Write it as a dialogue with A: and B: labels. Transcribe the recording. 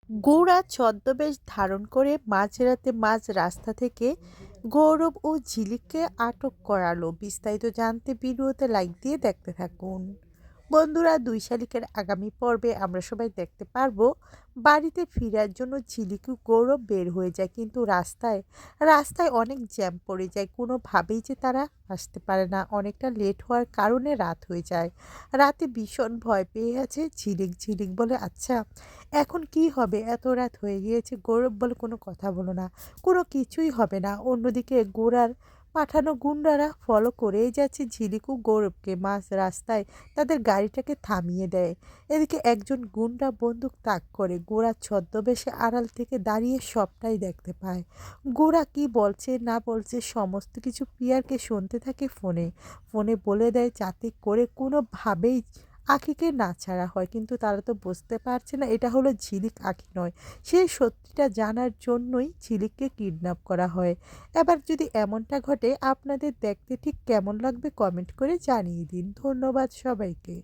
A: গৌড়া ছদ্মবেশ ধারণ করে মাঝরাতে মাঝ রাস্তা থেকে গৌরব ও ঝিলিককে আটক করালো। বিস্তারিত জানতে ভিডিওতে লাইক দিয়ে দেখতে থাকুন। বন্ধুরা, দুই শালিকের আগামী পর্বে আমরা সবাই দেখতে পারবো বাড়িতে ফেরার জন্য ঝিলিক ও গৌরব বের হয়ে যায়, কিন্তু রাস্তায় রাস্তায় অনেক জ্যাম পড়ে যায়। কোনোভাবেই যে তারা আসতে পারে না, অনেকটা লেট হওয়ার কারণে রাত হয়ে যায়। রাতে ভীষণ ভয় পেয়ে আছে ঝিলিক। ঝিলিক বলে, আচ্ছা এখন কি হবে, এত রাত হয়ে গিয়েছে। গৌরব বলে, কোনো কথা বলো না, কোনো কিছুই হবে না। অন্যদিকে গোরার পাঠানো গুন্ডারা ফলো করেই যাচ্ছে ঝিলিকু গৌরবকে। মাঝ রাস্তায় তাদের গাড়িটাকে থামিয়ে দেয়। এদিকে একজন গুন্ডা বন্দুক তাক করে। গোরা ছদ্মবেশে আড়াল থেকে দাঁড়িয়ে সবটাই দেখতে পায়। গোরা কি বলছে না বলছে সমস্ত কিছু প্রিয়ারকে শুনতে থাকে ফোনে। ফোনে বলে দেয় যাতে করে কোনোভাবেই আখিকে না ছাড়া হয়, কিন্তু তারা তো বুঝতে পারছে না এটা হলো ঝিলিক, আখি নয়। সেই সত্যিটা জানার জন্যই ঝিলিককে কিডন্যাপ করা হয়। এবার যদি এমনটা ঘটে আপনাদের দেখতে ঠিক কেমন লাগবে কমেন্ট করে জানিয়ে দিন। ধন্যবাদ সবাইকে।